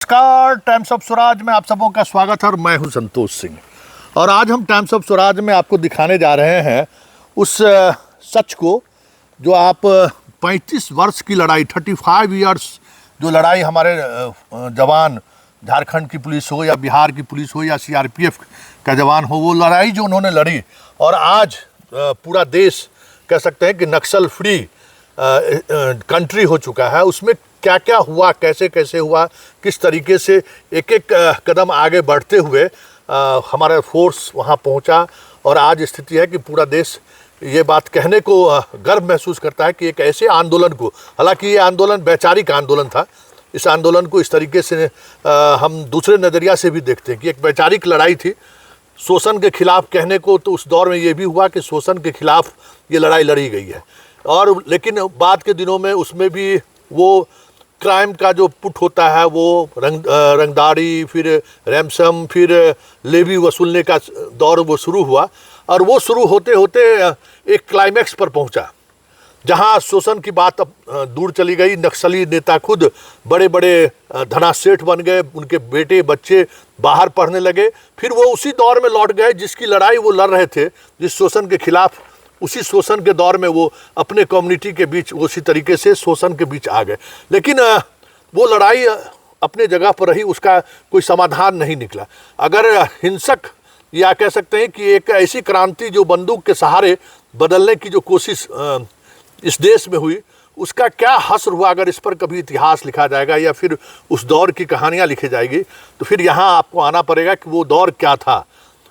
नमस्कार, times of Swaraj में आप सबों का स्वागत है और मैं हूं संतोष सिंह। और आज हम टाइम्स ऑफ स्वराज में आपको दिखाने जा रहे हैं उस सच को जो आप 35 वर्ष की लड़ाई 35 इयर्स जो लड़ाई हमारे जवान, झारखंड की पुलिस हो या बिहार की पुलिस हो या सीआरपीएफ का जवान हो, वो लड़ाई जो उन्होंने लड़ी और आज पूरा देश कह सकते हैं कि नक्सल फ्री कंट्री हो चुका है। उसमें क्या क्या हुआ, कैसे कैसे हुआ, किस तरीके से एक एक कदम आगे बढ़ते हुए हमारा फोर्स वहाँ पहुँचा और आज स्थिति है कि पूरा देश ये बात कहने को गर्व महसूस करता है कि एक ऐसे आंदोलन को, हालांकि ये आंदोलन वैचारिक आंदोलन था, इस आंदोलन को इस तरीके से हम दूसरे नज़रिया से भी देखते हैं कि एक वैचारिक लड़ाई थी शोषण के खिलाफ। कहने को तो उस दौर में ये भी हुआ कि शोषण के खिलाफ ये लड़ाई लड़ी गई है और लेकिन बाद के दिनों में उसमें भी वो क्राइम का जो पुट होता है वो रंगदारी, फिर रैंसम, फिर लेवी वसूलने का दौर वो शुरू हुआ और वो शुरू होते होते एक क्लाइमैक्स पर पहुंचा जहां शोषण की बात अब दूर चली गई। नक्सली नेता खुद बड़े बड़े धनासेठ बन गए, उनके बेटे बच्चे बाहर पढ़ने लगे, फिर वो उसी दौर में लौट गए जिसकी लड़ाई वो लड़ रहे थे, जिस शोषण के खिलाफ। उसी शोषण के दौर में वो अपने कम्युनिटी के बीच उसी तरीके से शोषण के बीच आ गए, लेकिन वो लड़ाई अपने जगह पर रही, उसका कोई समाधान नहीं निकला। अगर हिंसक या कह सकते हैं कि एक ऐसी क्रांति जो बंदूक के सहारे बदलने की जो कोशिश इस देश में हुई, उसका क्या हश्र हुआ, अगर इस पर कभी इतिहास लिखा जाएगा या फिर उस दौर की कहानियाँ लिखी जाएगी तो फिर यहाँ आपको आना पड़ेगा कि वो दौर क्या था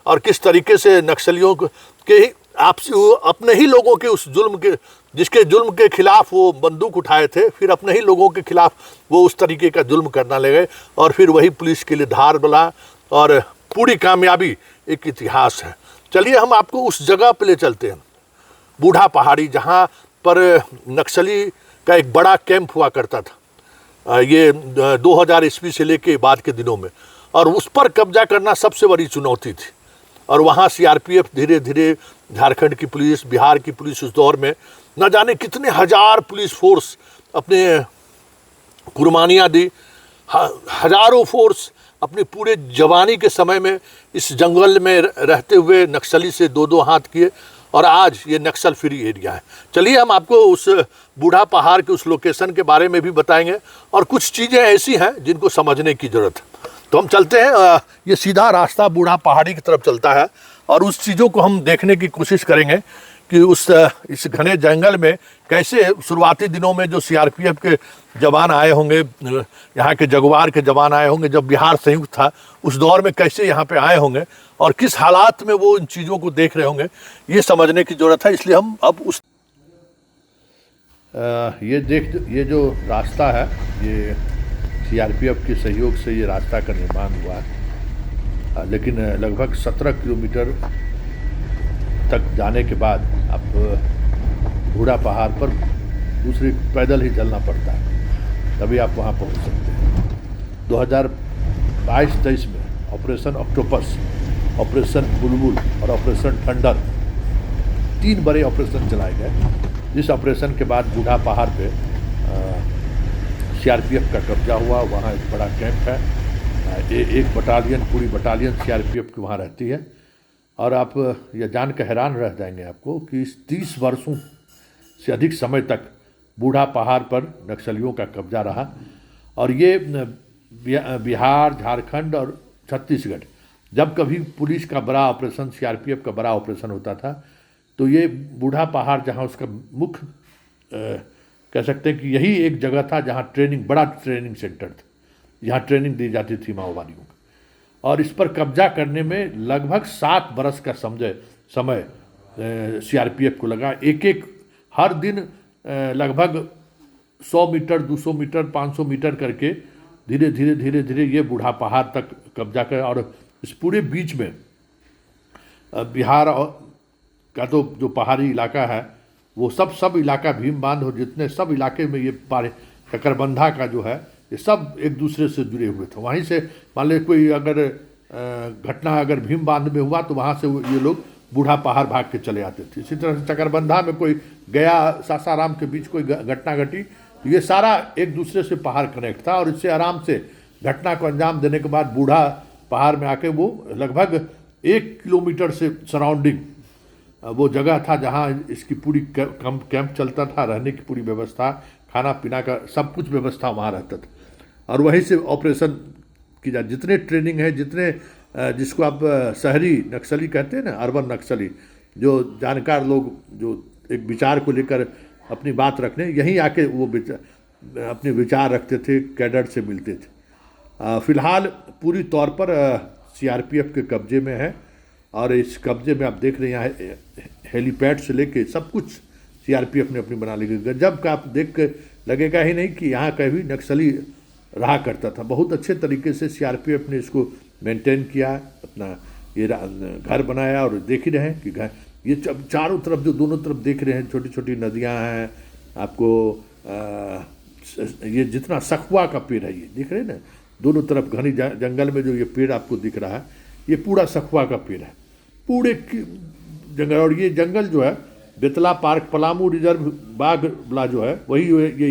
और किस तरीके से नक्सलियों के ही आपसी अपने ही लोगों के उस जुल्म के, जिसके जुल्म के खिलाफ वो बंदूक उठाए थे, फिर अपने ही लोगों के खिलाफ वो उस तरीके का जुल्म करना ले गए और फिर वही पुलिस के लिए धार बना और पूरी कामयाबी एक इतिहास है। चलिए हम आपको उस जगह पे ले चलते हैं, बूढ़ा पहाड़ी, जहाँ पर नक्सली का एक बड़ा कैंप हुआ करता था ये 2000 ईस्वी से लेके बाद के दिनों में, और उस पर कब्जा करना सबसे बड़ी चुनौती थी। और वहाँ सीआरपीएफ धीरे धीरे, झारखंड की पुलिस, बिहार की पुलिस उस दौर में न जाने कितने हजार पुलिस फोर्स अपने कुर्बानियाँ दी, हजारों फोर्स अपनी पूरे जवानी के समय में इस जंगल में रहते हुए नक्सली से दो दो हाथ किए और आज ये नक्सल फ्री एरिया है। चलिए हम आपको उस बूढ़ा पहाड़ के उस लोकेशन के बारे में भी बताएंगे और कुछ चीज़ें ऐसी हैं जिनको समझने की ज़रूरत है। तो हम चलते हैं, ये सीधा रास्ता बूढ़ा पहाड़ी की तरफ चलता है और उस चीज़ों को हम देखने की कोशिश करेंगे कि इस घने जंगल में कैसे शुरुआती दिनों में जो सीआरपीएफ के जवान आए होंगे, यहाँ के जगुआर के जवान आए होंगे, जब बिहार संयुक्त था उस दौर में कैसे यहाँ पे आए होंगे और किस हालात में वो इन चीज़ों को देख रहे होंगे, ये समझने की ज़रूरत है। इसलिए हम अब उस ये जो रास्ता है, ये सीआरपीएफ के सहयोग से ये रास्ता का निर्माण हुआ है, लेकिन लगभग 17 किलोमीटर तक जाने के बाद आप बूढ़ा पहाड़ पर दूसरे पैदल ही चलना पड़ता है, तभी आप वहाँ पहुँच सकते हैं। 2022-23 में ऑपरेशन ऑक्टोपस, ऑपरेशन बुलबुल और ऑपरेशन थंडर, 3 बड़े ऑपरेशन चलाए गए, जिस ऑपरेशन के बाद बूढ़ा पहाड़ पे सीआरपीएफ का कब्जा हुआ। वहाँ एक बड़ा कैंप है, एक बटालियन, पूरी बटालियन सीआरपीएफ की वहाँ रहती है। और आप ये जान कर हैरान रह जाएंगे आपको कि इस 30 वर्षों से अधिक समय तक बूढ़ा पहाड़ पर नक्सलियों का कब्जा रहा और ये बिहार, झारखंड और छत्तीसगढ़, जब कभी पुलिस का बड़ा ऑपरेशन, सीआरपीएफ का बड़ा ऑपरेशन होता था तो ये बूढ़ा पहाड़, जहाँ उसका मुख्य कह सकते हैं कि यही एक जगह था जहाँ बड़ा ट्रेनिंग सेंटर था, जहाँ ट्रेनिंग दी जाती थी माओवादियों को। और इस पर कब्जा करने में लगभग 7 बरस का समय सीआरपीएफ को लगा। एक हर दिन लगभग 100 मीटर, 200 मीटर, 500 मीटर करके धीरे धीरे ये बूढ़ा पहाड़ तक कब्जा कर। और इस पूरे बीच में बिहार का तो जो पहाड़ी इलाका है वो सब इलाका, भीम बांध और जितने सब इलाके में ये चकरबंधा का जो है, ये सब एक दूसरे से जुड़े हुए थे। वहीं से मान लीजिए कोई अगर घटना अगर भीम बांध में हुआ तो वहाँ से ये लोग बूढ़ा पहाड़ भाग के चले आते थे। इसी तरह से चकरबंधा में कोई गया सासाराम के बीच कोई घटना घटी, ये सारा एक दूसरे से पहाड़ कनेक्ट था और इससे आराम से घटना को अंजाम देने के बाद बूढ़ा पहाड़ में आके वो लगभग 1 किलोमीटर से सराउंडिंग वो जगह था जहाँ इसकी पूरी कैंप चलता था, रहने की पूरी व्यवस्था, खाना पीना का सब कुछ व्यवस्था वहाँ रहता था। और वहीं से ऑपरेशन की जा, जितने ट्रेनिंग है, जितने जिसको आप शहरी नक्सली कहते हैं ना, अर्बन नक्सली, जो जानकार लोग जो एक विचार को लेकर अपनी बात रखने यहीं आके वो अपने विचार रखते थे, कैडर से मिलते थे। फिलहाल पूरी तौर पर सीआरपीएफ के कब्जे में है और इस कब्जे में आप देख रहे हैं यहाँ हेलीपैड से लेके सब कुछ सीआरपीएफ ने अपनी बना ली। गजब का आप देख के लगेगा ही नहीं कि यहाँ कभी नक्सली रहा करता था। बहुत अच्छे तरीके से सीआरपीएफ ने इसको मेंटेन किया, अपना ये घर बनाया। और देख ही रहे हैं कि घर ये चारों तरफ जो दोनों तरफ देख रहे हैं छोटी छोटी नदियाँ हैं, आपको ये जितना सखुआ का पेड़ है ये देख रहे हैं ना, दोनों तरफ घनी जंगल में जो ये पेड़ आपको दिख रहा है ये पूरा सखुआ का पेड़ है, पूरे जंगल। और ये जंगल जो है बेतला पार्क पलामू रिजर्व बाघ वाला जो है वही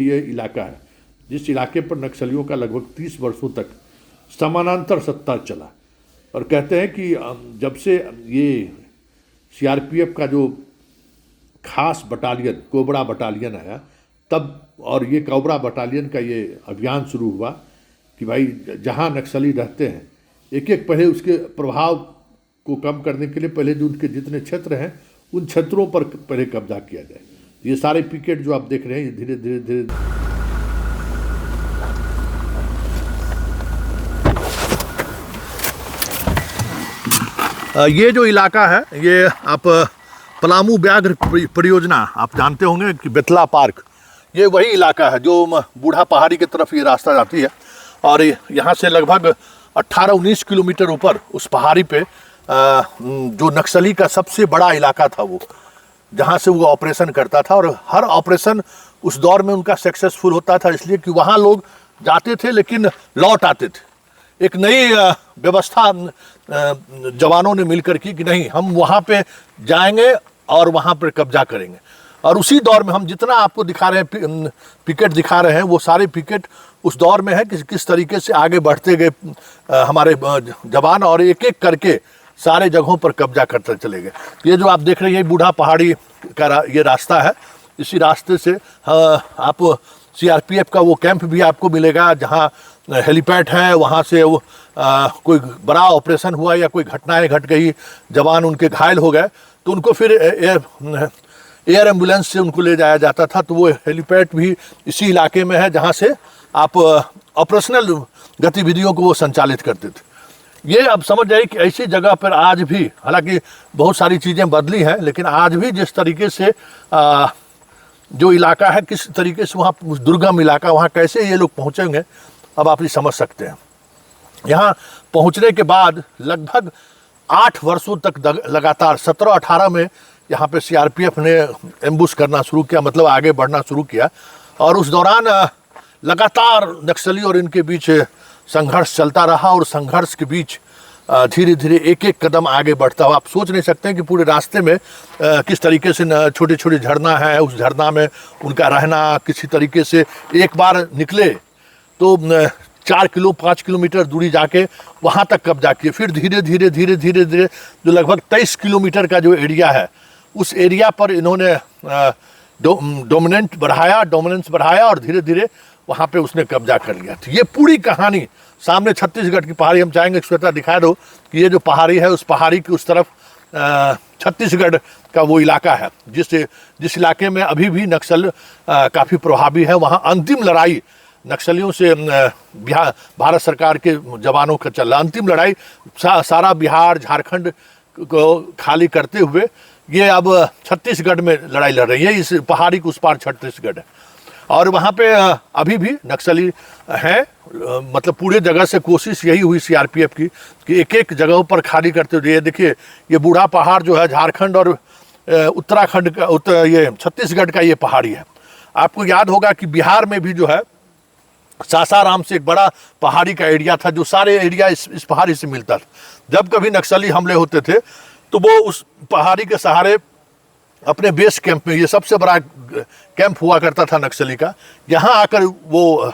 ये इलाका है, जिस इलाके पर नक्सलियों का लगभग 30 वर्षों तक समानांतर सत्ता चला। और कहते हैं कि जब से ये सीआरपीएफ का जो खास बटालियन कोबरा बटालियन आया तब, और ये कोबरा बटालियन का ये अभियान शुरू हुआ कि भाई जहाँ नक्सली रहते हैं एक एक पहले उसके प्रभाव को कम करने के लिए पहले जो उनके जितने क्षेत्र हैं उन क्षेत्रों पर पहले कब्जा किया जाए। ये सारे पिकेट जो आप देख रहे हैं ये धीरे धीरे धीरे ये जो इलाका है ये आप पलामू व्याघ्र परियोजना आप जानते होंगे कि बेतला पार्क, ये वही इलाका है जो बूढ़ा पहाड़ी की तरफ ये रास्ता जाती है। और यहाँ से लगभग 18-19 किलोमीटर ऊपर उस पहाड़ी पे जो नक्सली का सबसे बड़ा इलाका था वो, जहाँ से वो ऑपरेशन करता था। और हर ऑपरेशन उस दौर में उनका सक्सेसफुल होता था इसलिए कि वहाँ लोग जाते थे लेकिन लौट आते थे। एक नई व्यवस्था जवानों ने मिलकर की कि नहीं हम वहाँ पे जाएंगे और वहाँ पर कब्जा करेंगे। और उसी दौर में हम जितना आपको दिखा रहे हैं पिकेट दिखा रहे हैं वो सारे पिकेट उस दौर में है कि किस तरीके से आगे बढ़ते गए हमारे जवान और एक एक करके सारे जगहों पर कब्जा करते चले गए। ये जो आप देख रहे हैं ये बूढ़ा पहाड़ी का ये रास्ता है, इसी रास्ते से आप सीआरपीएफ का वो कैंप भी आपको मिलेगा जहाँ हेलीपैड है। वहाँ से वो कोई बड़ा ऑपरेशन हुआ या कोई घटनाएं घट गई, जवान उनके घायल हो गए तो उनको फिर एयर एम्बुलेंस से उनको ले जाया जाता था। तो वो हेलीपैड भी इसी इलाके में है जहाँ से आप ऑपरेशनल गतिविधियों को वो संचालित करते थे। ये अब समझ जाइए कि ऐसी जगह पर आज भी, हालांकि बहुत सारी चीज़ें बदली हैं, लेकिन आज भी जिस तरीके से जो इलाका है किस तरीके से वहाँ दुर्गम इलाका, वहाँ कैसे ये लोग पहुँचेंगे अब आप ये समझ सकते हैं। यहाँ पहुँचने के बाद लगभग 8 वर्षों तक लगातार 17-18 में यहाँ पे सीआरपीएफ ने एम्बुश करना शुरू किया, मतलब आगे बढ़ना शुरू किया। और उस दौरान लगातार नक्सली और इनके बीच संघर्ष चलता रहा और संघर्ष के बीच धीरे धीरे एक एक कदम आगे बढ़ता हुआ आप सोच नहीं सकते हैं कि पूरे रास्ते में किस तरीके से छोटे छोटे झरना है, उस झरना में उनका रहना किसी तरीके से। एक बार निकले तो 4-5 किलोमीटर दूरी जाके वहाँ तक कब्जा किए, फिर धीरे धीरे धीरे धीरे धीरे जो लगभग 23 किलोमीटर का जो एरिया है उस एरिया पर इन्होंने डोमिनेंस बढ़ाया और धीरे धीरे वहाँ पे उसने कब्जा कर लिया। तो ये पूरी कहानी सामने छत्तीसगढ़ की पहाड़ी, हम चाहेंगे श्वेता दिखा दो कि ये जो पहाड़ी है उस पहाड़ी की उस तरफ छत्तीसगढ़ का वो इलाका है जिस इलाके में अभी भी नक्सल काफ़ी प्रभावी है। वहाँ अंतिम लड़ाई नक्सलियों से भारत सरकार के जवानों का चल रहा, अंतिम लड़ाई सारा बिहार झारखंड को खाली करते हुए ये अब छत्तीसगढ़ में लड़ाई लड़ रही है। इस पहाड़ी के उस पार छत्तीसगढ़ है और वहाँ पे अभी भी नक्सली हैं। मतलब पूरे जगह से कोशिश यही हुई सीआरपीएफ की कि एक एक जगहों पर खाली करते हुए, ये देखिए ये बूढ़ा पहाड़ जो है झारखंड और उत्तराखंड का ये छत्तीसगढ़ का ये पहाड़ी है। आपको याद होगा कि बिहार में भी जो है सासाराम से एक बड़ा पहाड़ी का एरिया था जो सारे एरिया इस पहाड़ी से मिलता था। जब कभी नक्सली हमले होते थे तो वो उस पहाड़ी के सहारे अपने बेस कैंप में, ये सबसे बड़ा कैंप हुआ करता था नक्सली का, यहाँ आकर वो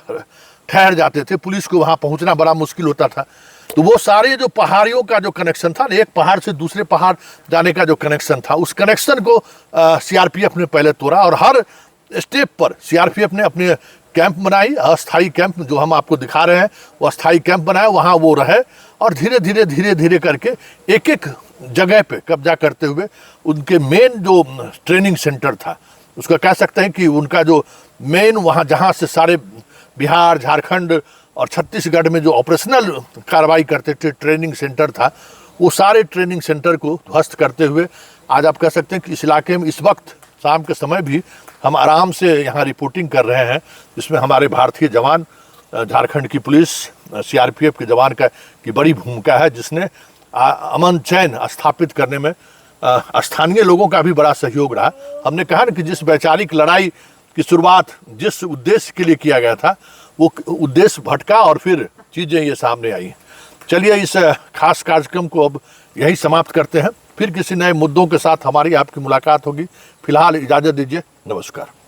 ठहर जाते थे, पुलिस को वहाँ पहुँचना बड़ा मुश्किल होता था। तो वो सारे जो पहाड़ियों का जो कनेक्शन था, एक पहाड़ से दूसरे पहाड़ जाने का जो कनेक्शन था, उस कनेक्शन को सीआरपीएफ ने पहले तोड़ा और हर स्टेप पर सीआरपीएफ ने अपने कैंप बनाई, अस्थाई कैंप जो हम आपको दिखा रहे हैं वो अस्थाई कैंप बनाया, वहाँ वो रहे और धीरे धीरे करके एक एक जगह पे कब्जा करते हुए उनके मेन जो ट्रेनिंग सेंटर था, उसका कह सकते हैं कि उनका जो मेन वहाँ जहाँ से सारे बिहार, झारखंड और छत्तीसगढ़ में जो ऑपरेशनल कार्रवाई करते थे ट्रेनिंग सेंटर था, वो सारे ट्रेनिंग सेंटर को ध्वस्त करते हुए आज आप कह सकते हैं कि इस इलाके में इस वक्त शाम के समय भी हम आराम से यहाँ रिपोर्टिंग कर रहे हैं, जिसमें हमारे भारतीय जवान, झारखंड की पुलिस, सीआरपीएफ के जवान की बड़ी भूमिका है, जिसने अमन चैन स्थापित करने में स्थानीय लोगों का भी बड़ा सहयोग रहा। हमने कहा ना कि जिस वैचारिक लड़ाई की शुरुआत जिस उद्देश्य के लिए किया गया था, वो उद्देश्य भटका और फिर चीज़ें ये सामने आई। चलिए इस खास कार्यक्रम को अब यही समाप्त करते हैं, फिर किसी नए मुद्दों के साथ हमारी आपकी मुलाकात होगी। फिलहाल इजाज़त दीजिए, नमस्कार।